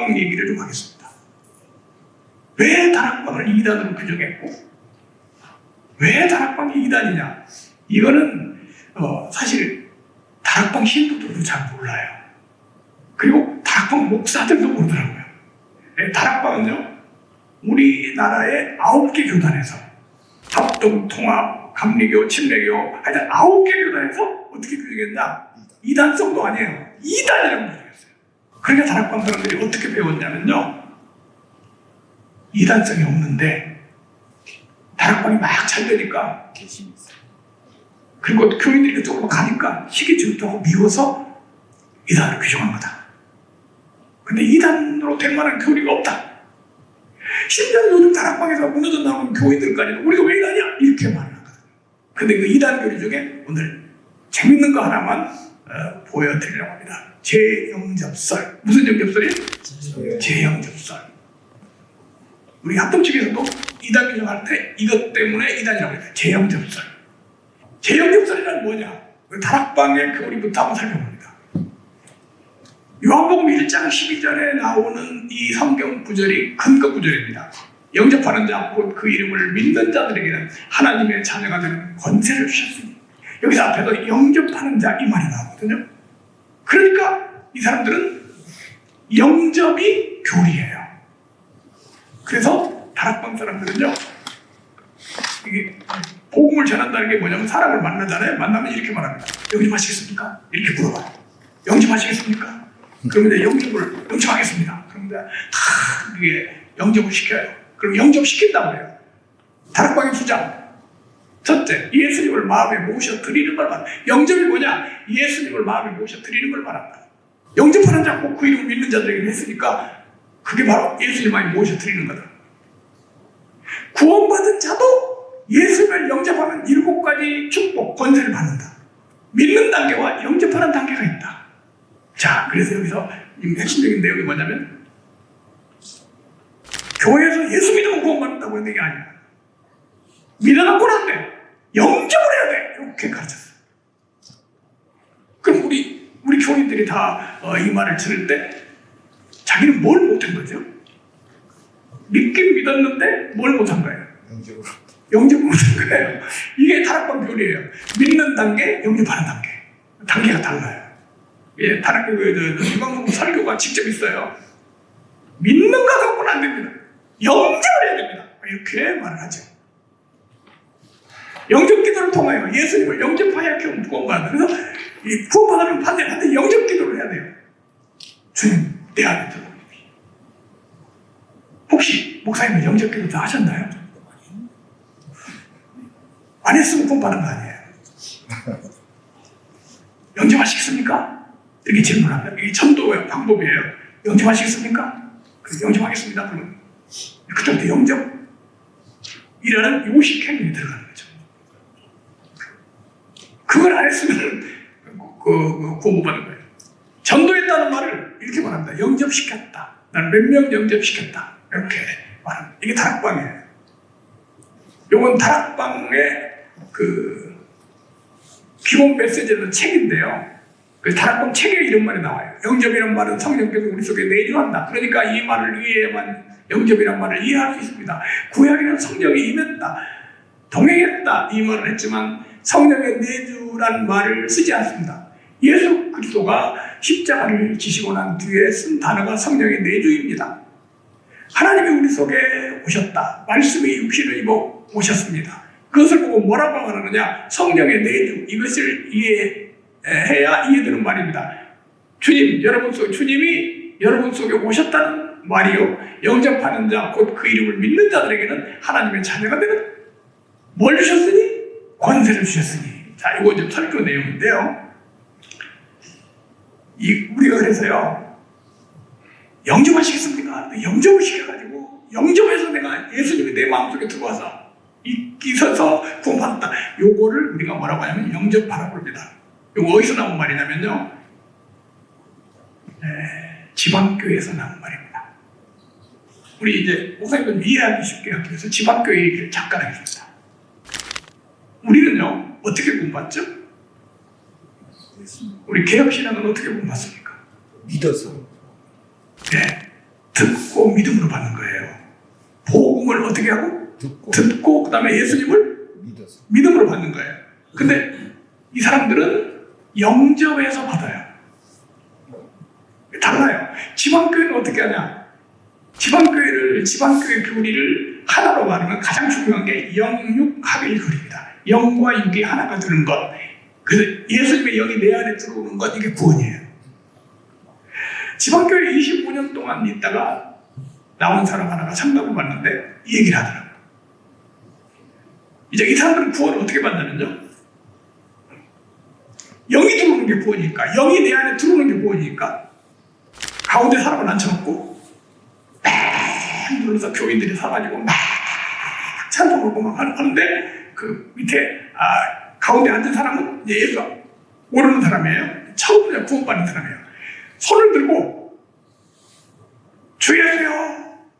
다락방 얘기를 좀 하겠습니다. 왜 다락방을 2단으로 규정했고 왜 다락방이 2단이냐? 이거는 사실 다락방 신도들도 잘 몰라요. 그리고 다락방 목사들도 모르더라고요. 다락방은요, 우리나라의 9개 교단에서 합동, 통합, 감리교, 침례교 하여튼 9개 교단에서 어떻게 규정했냐? 2단성도 아니에요. 2단이라고 규정했어요. 그러니까 다락방 사람들이 어떻게 배웠냐면요, 2단성이 없는데 다락방이 막 잘 되니까, 그리고 교인들이 그쪽으로 가니까 시기 질투하고 미워서 2단으로 규정한 거다. 근데 2단으로 될 만한 교리가 없다. 심지어 요즘 다락방에서 무너져 나오는 교인들까지는 우리가 왜 이러냐? 이렇게 말을 하거든요. 근데 그 2단 교리 중에 오늘 재밌는 거 하나만 보여드리려고 합니다. 재영접설. 무슨 영접설이에요? 재영접설. 우리 합동 측에서도 2단 규정할 때 이것 때문에 2단이라고 해요. 재영접설. 재영접설이란 뭐냐? 다락방의 교리부터 한번 살펴봅니다. 요한복음 1장 12절에 나오는 이 성경 구절이 근거 구절입니다. 영접하는 자 곧 그 이름을 믿는 자들에게는 하나님의 자녀가 되는 권세를 주셨으니, 여기서 앞에도 영접하는 자 이 말이 나오거든요. 그러니까 이 사람들은 영접이 교리예요. 그래서 다락방 사람들은요, 이게 복음을 전한다는 게 뭐냐면 사람을 만나잖아요. 만나면 이렇게 말합니다. 영접하시겠습니까? 이렇게 물어봐요. 영접하시겠습니까? 그러면 이제 영접하겠습니다. 그러면 다 이게 영접을 시켜요. 그럼 영접시킨다고 해요. 다락방의 주장. 첫째, 예수님을 마음에 모셔 드리는 걸 말합니다. 영접이 뭐냐? 예수님을 마음에 모셔 드리는 걸 말합니다. 영접하는 자, 꼭 그 이름을 믿는 자들에게 했으니까 그게 바로 예수님 마음에 모셔 드리는 거다. 구원받은 자도 예수님을 영접하면 7가지 축복, 권세를 받는다. 믿는 단계와 영접하는 단계가 있다. 자, 그래서 여기서 핵심적인 내용이 뭐냐면, 교회에서 예수 믿으면 구원받는다고 하는 게 아니야. 믿어갖고는 안 돼. 영접을 해야 돼. 이렇게 가르쳤어요. 그럼 우리 교인들이 다 이 말을 들을 때 자기는 뭘 못한 거죠? 믿긴 믿었는데 뭘 못한 거예요? 영접을 못한 거예요. 이게 다락방 교리예요. 믿는 단계, 영접하는 단계. 단계가 달라요. 예, 다락교회도 유광봉 설교가 직접 있어요. 믿는 거 갖고는 안 됩니다. 영접을 해야 됩니다. 이렇게 말을 하죠. 영접 기도를 통하여 예수님을 영접하여 구원받아. 그래서 이 구원받으면 반대 영접 기도를 해야 돼요. 주님, 내 안에 들어. 혹시 목사님은 영접 기도 다 하셨나요? 안 했으면 구원받은 거 아니에요. 영접하시겠습니까? 이렇게 질문합니다. 이게 전도의 방법이에요. 영접하시겠습니까? 그럼 영접하겠습니다. 그러면 그때부터 영접이라는 요식 행위에 들어가는 거죠. 그걸 안 했으면 구원받는 거예요. 전도했다는 말을 이렇게 말합니다. 영접시켰다. 나는 몇 명 영접시켰다. 이렇게 말합니다. 이게 다락방이에요. 이건 다락방의 기본 메시지는 책인데요. 그 다락방 책의 이름만이 나와요. 영접이라는 말은 성령께서 우리 속에 내주한다. 그러니까 이 말을 이해해야만 영접이라는 말을 이해할 수 있습니다. 구약에는 성령이 임했다, 동행했다 이 말을 했지만 성령의 내주란 말을 쓰지 않습니다. 예수 그리스도가 십자가를 지시고 난 뒤에 쓴 단어가 성령의 내주입니다. 하나님이 우리 속에 오셨다. 말씀이 육신을 입어 오셨습니다. 그것을 보고 뭐라고 말하느냐? 성령의 내주. 이것을 이해해야 이해되는 말입니다. 주님이 여러분 속에 오셨다는 말이요. 영접하는 자, 곧 그 이름을 믿는 자들에게는 하나님의 자녀가 되는 뭘 주셨으니? 권세를 주셨으니. 자, 이거 이제 설교 내용인데요. 우리가 그래서요, 영접하시겠습니까? 영접을 시켜가지고, 영접해서 내가 예수님이 내 마음속에 들어와서 있어서 구원받았다. 요거를 우리가 뭐라고 하냐면 영접하라고 합니다. 요거 어디서 나온 말이냐면요, 지방교회에서 나온 말입니다. 우리 이제 목사님들 이해하기 쉽게 하기 위해서 지방교회 얘기를 잠깐 하겠습니다. 우리는요, 어떻게 구원받죠? 우리 개혁신앙은 어떻게 구원받습니까? 믿어서. 네. 듣고 믿음으로 받는 거예요. 복음을 어떻게 하고? 듣고 그 다음에 예수님을 믿음으로 받는 거예요. 근데 이 사람들은 영접에서 받아요. 달라요. 지방교회는 어떻게 하냐? 지방교회 교리를 하나로 말하면 가장 중요한 게 영육합일 교리입니다. 영과 육이 하나가 되는 것. 그래서 예수님의 영이 내 안에 들어오는 것, 이게 구원이에요. 지방교회 25년 동안 있다가 나온 사람 하나가 상담을 받는데 이 얘기를 하더라고요. 이제 이 사람들은 구원을 어떻게 받냐면요, 영이 들어오는 게 구원이니까, 영이 내 안에 들어오는 게 구원이니까 가운데 사람을 앉혀놓고 막 눌러서 교인들이 사가지고 막 찬송을 하고 막 하는데 그 밑에 가운데 앉은 사람은 이제 예수가 모르는 사람이에요. 처음 구원받는 사람이에요. 손을 들고 주 예수여,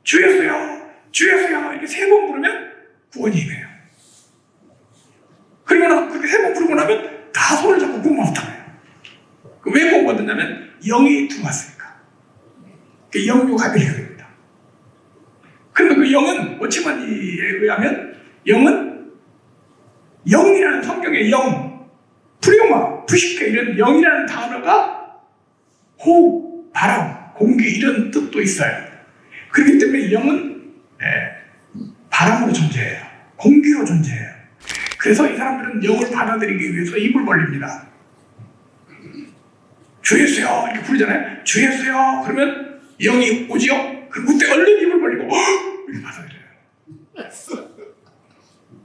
주 예수여, 주 예수여 이렇게 3번 부르면 구원이 임해요. 그리고 그렇게 3번 부르고 나면 다 손을 잡고 구원받았다고요. 왜 구원받았냐면 영이 들어왔으니까. 그 영육합일교입니다. 그런데 그 영은 워치만이에 의하면 영은 영이라는 성경의 영, 프리오마, 푸시케 이런 영이라는 단어가 호흡, 바람, 공기 이런 뜻도 있어요. 그렇기 때문에 영은 바람으로 존재해요. 공기로 존재해요. 그래서 이 사람들은 영을 받아들이기 위해서 입을 벌립니다. 주 예수여 이렇게 부르잖아요. 주 예수여 그러면 영이 오지요? 그때 얼른 입을 벌리고 이렇게 받아들여요.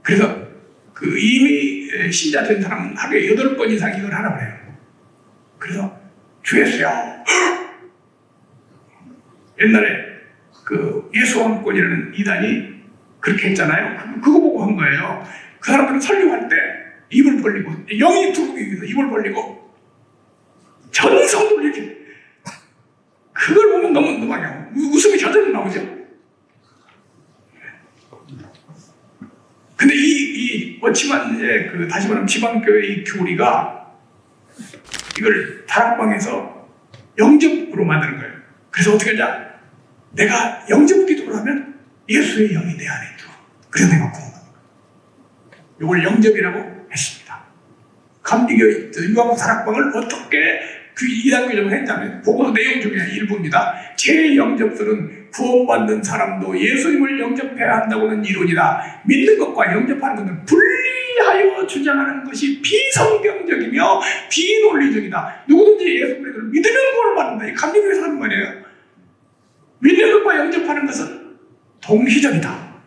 그래서 그 이미 신자 된 사람은 하루에 8번 이상 이걸 하라고 해요. 그래서 주 예수여. 옛날에 그 예수왕권이라는 이단이 그렇게 했잖아요. 그거 보고 한 거예요. 그 사람들은 설교할 때 입을 벌리고 영이 들어오기 위해서 입을 벌리고 전성도 이렇게 그걸 보면 너무 막 웃음이 저절로 나오죠. 근데 이 워치만의 그 다시 말하면 지방교회의 교리가 이걸 다락방에서 영접으로 만드는 거예요. 그래서 어떻게 하냐? 내가 영접 기도를 하면 예수의 영이 내 안에 들어. 그래서 내가 구원받는 거예요. 이걸 영접이라고 했습니다. 감리교회 유황 다락방을 어떻게 그 이단교정을 했냐면 보고서 내용 중에 일부입니다. 재영접설은 구원받는 사람도 예수님을 영접해야 한다고는 이론이다. 믿는 것과 영접하는 것은 분리하여 주장하는 것이 비성경적이며 비논리적이다. 누구든지 예수 그리스도를 믿으면 구원을 받는다. 이 감리교회에서 하는 말이에요. 믿는 것과 영접하는 것은 동시적이다.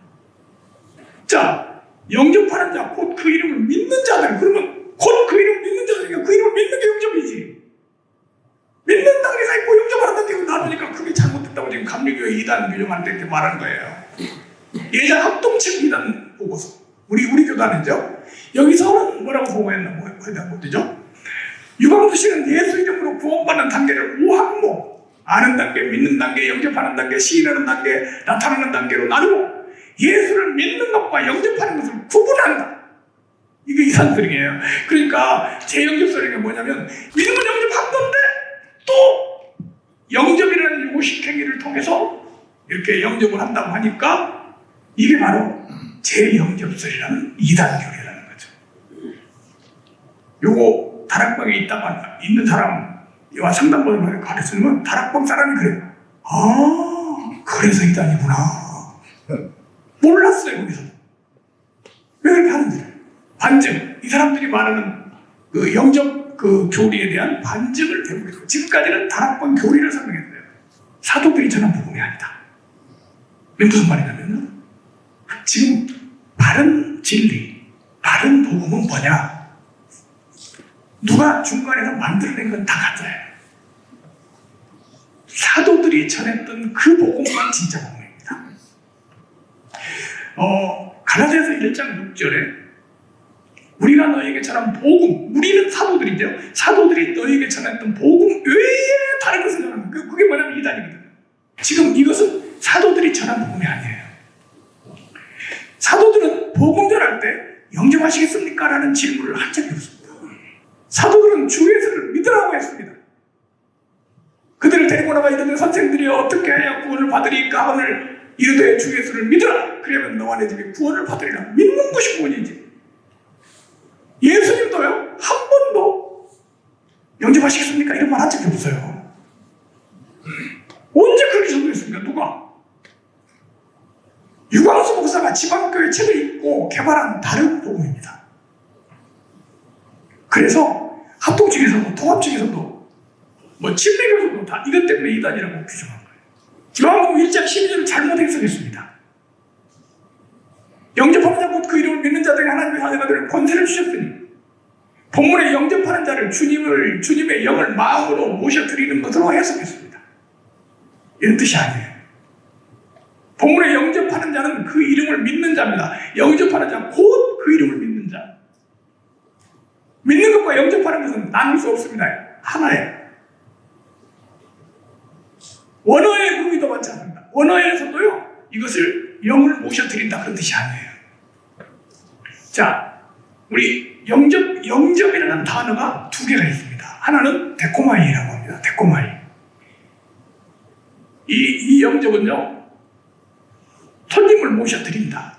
자, 영접하는 자, 곧 그 이름을 믿는 자들. 그러면 곧 그 이름을 믿는 자들이니까 그 이름을 믿는 게 영접이지. 믿는 단계가 있고 영접하는 단계가 나누니까 그게 잘못됐다고 지금 감리교회 이단 교정할 때 이렇게 말하는 거예요. 예전 합동책 이단 보고서. 우리 교단은요. 여기서는 뭐라고 보고했나 뭐죠? 유광수 씨는 예수 이름으로 구원받는 단계를 5항목, 아는 단계, 믿는 단계, 영접하는 단계, 시인하는 단계, 나타나는 단계로 나누고 예수를 믿는 것과 영접하는 것을 구분한다. 이게 이산설이에요. 그러니까 재영접설이 뭐냐면 믿음은 영접한 건데 또 영접이라는 요식 행위를 통해서 이렇게 영접을 한다고 하니까 이게 바로 재영접설이라는 이단교리라는 거죠. 요거 다락방에 있는 사람과 상담받으면 가르쳐주면 다락방 사람이 그래요. 아, 그래서 이단이구나. 몰랐어요, 거기서. 왜 그렇게 하는지. 반증. 이 사람들이 말하는 그 영접 그 교리에 대한 반증을 배우겠고, 지금까지는 다락방 교리를 설명했어요. 사도들이 전한 복음이 아니다. 무슨 말이냐면요. 지금 바른 진리, 바른 복음은 뭐냐? 누가 중간에서 만들어낸 건 다 가짜예요. 사도들이 전했던 그 복음만 진짜 복음입니다. 갈라디아서 1장 6절에 우리가 너에게 전한 복음, 우리는 사도들이죠. 사도들이 너에게 전했던 복음 외에 다른 것을 전하는 거예요. 그게 뭐냐면 이단이거든요. 지금 이것은 사도들이 전한 복음이 아니에요. 사도들은 복음 전할 때 영접하시겠습니까? 라는 질문을 한 적이 없습니다. 사도들은 주 예수를 믿으라고 했습니다. 그들을 데리고 나가 이르되 선생들이 어떻게 해야 구원을 받으리까 하거늘 이르되 주 예수를 믿으라. 그러면 너와 내 집이 구원을 받으리라. 믿는 것이 구원이지. 예수님도요 한 번도 영접하시겠습니까? 이런 말 한 적이 없어요. 언제 그렇게 선포했습니까? 누가? 유광수 목사가 지방교회 책을 읽고 개발한 다른 복음입니다. 그래서 합동 측에서도 통합 측에서도 뭐 침례교에서도 다 이것 때문에 이단이라고 규정한 거예요. 요한복음 1장 12절을 잘못 해석했습니다. 영접하는 자 곧 그 이름을 믿는 자들에게 하나님의 자녀가 되는 권세를 주셨으니 본문에 영접하는 자를 주님의 영을 마음으로 모셔드리는 것으로 해석했습니다. 이런 뜻이 아니에요. 본문에 영접하는 자는 그 이름을 믿는 자입니다. 영접하는 자 곧 그 이름을 믿는 자. 믿는 것과 영접하는 것은 나눌 수 없습니다. 하나예요. 원어의 의미도 많지 않습니다. 원어에서도요 이것을 영을 모셔드린다 그런 뜻이 아니에요. 자, 우리 영접이라는 단어가 두 개가 있습니다. 하나는 데코마이라고 합니다. 데코마이. 이 영접은요 손님을 모셔드린다.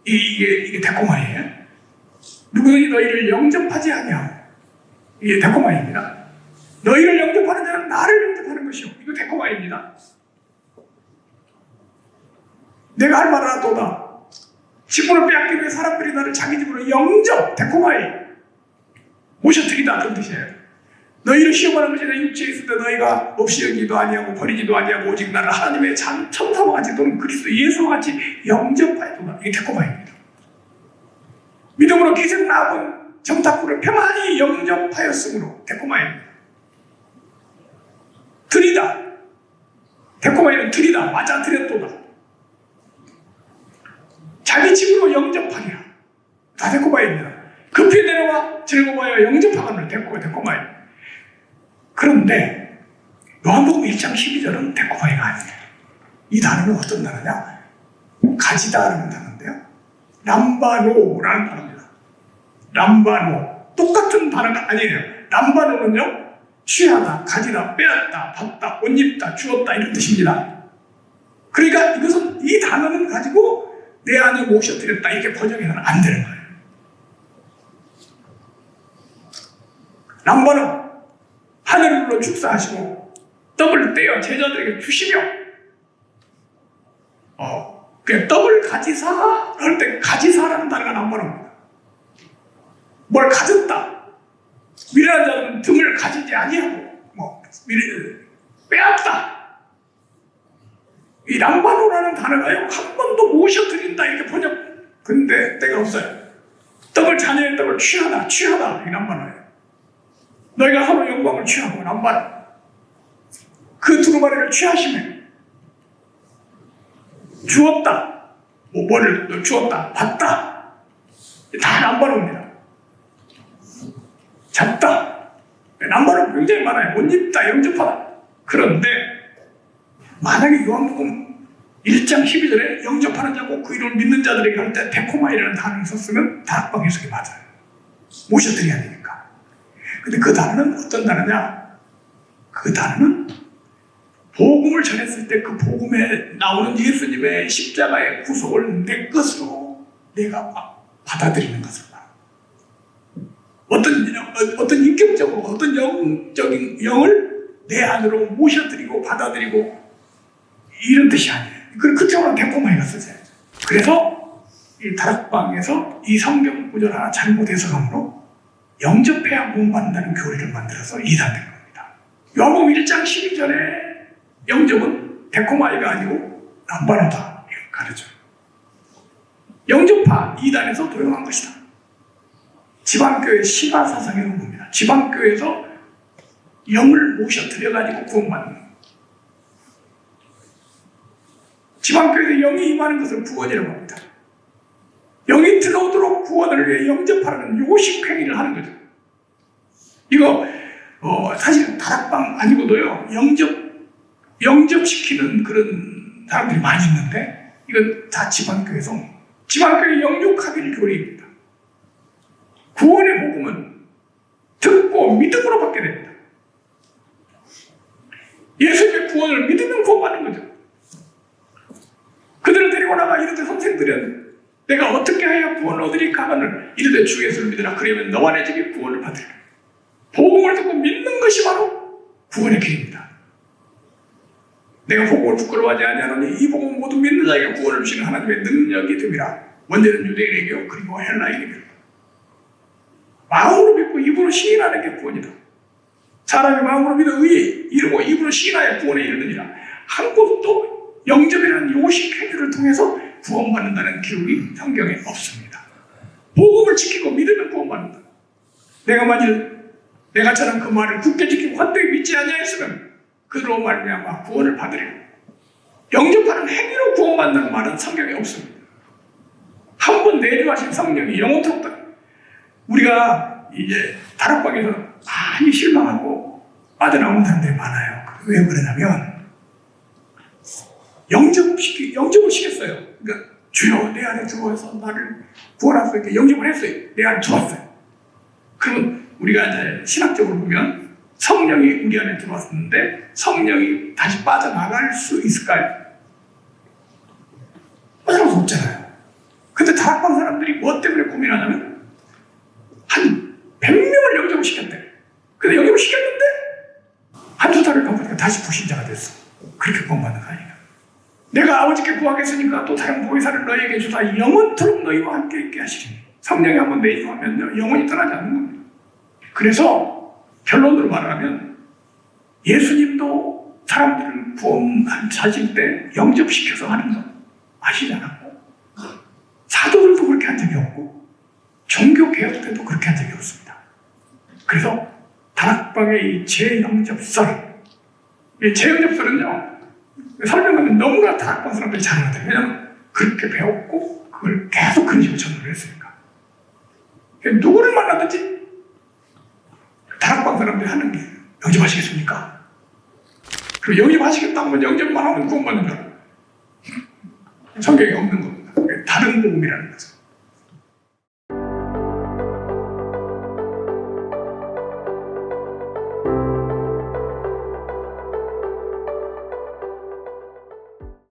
이게 데코마이예요. 누구든지 너희를 영접하지 아니하고, 이게 데코마이입니다. 너희를 영접하는 자는 나를 영접하는 것이요. 이거 데코마이입니다. 내가 할 말을 하도다. 직분을 빼앗기 위해 사람들이 나를 자기 집으로 영접, 데코마이 모셔드리다 그런 뜻이에요. 너희를 시험하는 것이 내 육체에 있을 때 너희가 없이 여기도 아니하고 버리지도 아니하고 오직 나를 하나님의 천사와 같이 또는 그리스도 예수와 같이 영접하였도다. 이게 데코마이입니다. 믿음으로 기생 나온 정탐꾼을 평안히 영접하였으므로 데코마이입니다. 드리다. 데코마이는 드리다. 맞아 드렸도다. 자기 집으로 영접하리라. 다 데코마이입니다. 급히 내려와 즐거워하여 영접하거늘 데코마이. 그런데 요한복음 1장 12절은 데코마이가 아니에요. 이 단어는 어떤 단어냐? 가지다라는 단어인데요. 람바노라는 단어입니다. 람바노. 똑같은 단어가 아니에요. 람바노는요. 취하다, 가지다, 빼앗다, 받다, 옷 입다, 주었다 이런 뜻입니다. 그러니까 이것은 이 단어는 가지고 내 안에 모셔드렸다 이렇게 번역해서는 안 되는 거예요. 람바는 하늘로 축사하시고 떡을 떼어 제자들에게 주시며 그 떡을 가지사 할 때 가지사라는 단어가 람바입니다. 뭘 가졌다. 미련한 자는 등을 가지지 아니하고 빼앗다. 이 람바노라는 단어가요 한 번도 모셔드린다 이렇게 번역. 근데 때가 없어요. 자녀의 떡을 취하다 이 람바노예요. 너희가 서로 영광을 취하고 람바노. 그 두루마리를 취하시면 주었다. 뭐를 주었다. 받다. 다 람바노입니다. 잡다. 람바노 굉장히 많아요. 옷 입다, 영접하다. 그런데 만약에 요한복음 1장 12절에 영접하는 자고 그 이름을 믿는 자들에게 할 때 데코마이라는 단어를 썼으면 다락방 해석이 맞아요. 모셔드려야 되니까. 근데 그 단어는 어떤 단어냐? 그 단어는 복음을 전했을 때 그 복음에 나오는 예수님의 십자가의 구속을 내 것으로 내가 받아들이는 것을 어떤 인격적으로 어떤 영적인 영을 내 안으로 모셔드리고 받아들이고 이런 뜻이 아니에요. 그쪽으로 데코마이가 쓰세요. 그래서 이 다락방에서 이 성경 구절 하나 잘못 해석함으로 영접해야 구원받는다는 교리를 만들어서 이단된 겁니다. 요한복음 1장 12절에 영접은 데코마이가 아니고 람바노다 이걸 가르쳐요. 영접파 이단에서 도용한 것이다. 지방교회 신화사상의 논문입니다. 지방교회에서 영을 모셔드려가지고 구원받는 거예요. 지방교회에서 영이 임하는 것을 구원이라고 합니다. 영이 들어오도록 구원을 위해 영접하라는 요식행위를 하는 거죠. 이거 사실 다락방 아니고도요 영접시키는 그런 사람들이 많이 있는데 이건 다 지방교회에서 지방교회 영육하기를 교리입니다. 구원의 복음은 듣고 믿음으로 받게 됩니다. 내가 어떻게 하여 구원을 얻으리까 하거늘 이르되 주 예수를 믿으라. 그러면 너와 내 집이 구원을 받으리라. 복음을 듣고 믿는 것이 바로 구원의 길입니다. 내가 복음을 부끄러워하지 아니하노니 이 복음은 모두 믿는 자에게 구원을 주시는 하나님의 능력이 됨이라. 먼저는 유대인에게요 그리고 헬라인에게요. 마음으로 믿고 입으로 시인하는 게 구원이다. 사람이 마음으로 믿어 의에 이르고 입으로 시인하여 구원에 이르느니라. 한 곳도 영접이라는 요식 행위를 통해서 구원받는다는 기록이 성경에 없습니다. 복음을 지키고 믿으면 구원받는다. 내가 만일 내가처럼 그 말을 굳게 지키고 헛되이 믿지 아니하였으면 그로 말미암아 구원을 받으리라. 영접하는 행위로 구원받는다는 말은 성경에 없습니다. 한 번 내주하신 성령이 영원토록 우리가 이제 다락방에서 많이 실망하고 빠져나오는 사람들이 많아요. 왜 그러냐면 영접을 시켰어요. 그러니까 주여 내 안에 들어와서 나를 구원할 수 있게 영접을 했어요. 내 안에 들어왔어요. 그러면 우리가 이제 신학적으로 보면 성령이 우리 안에 들어왔는데 성령이 다시 빠져나갈 수 있을까요? 빠져나갈 수 없잖아요. 근데 다락방 사람들이 뭐 때문에 고민하냐면 한 100명을 영접을 시켰대. 근데 영접을 시켰는데 한두 달을 가보니까 다시 불신자가 됐어. 그렇게 구원받는 거 아니에요. 내가 아버지께 구하겠으니까 또 다른 보혜사를 너희에게 주사 영원토록 너희와 함께 있게 하시리니. 성령이 한번 내 입하면 영원히 떠나지 않는 겁니다. 그래서 결론으로 말하면 예수님도 사람들을 구원하실 때 영접시켜서 하는 거 아시지 않았고 사도들도 그렇게 한 적이 없고 종교 개혁 때도 그렇게 한 적이 없습니다. 그래서 다락방의 이 재영접설, 이 재영접설은요 설명하면 너무나 다락방 사람들이 잘하거든요. 왜냐하면 그렇게 배웠고 그걸 계속 그런 식으로 전도를 했으니까. 누구를 만나든지 다락방 사람들이 하는 게 영접하시겠습니까? 그리고 영접하시겠다고 하면 영접만 하면 구원받는 줄 알아요. 성경에 없는 겁니다. 다른 복음이라는 거죠.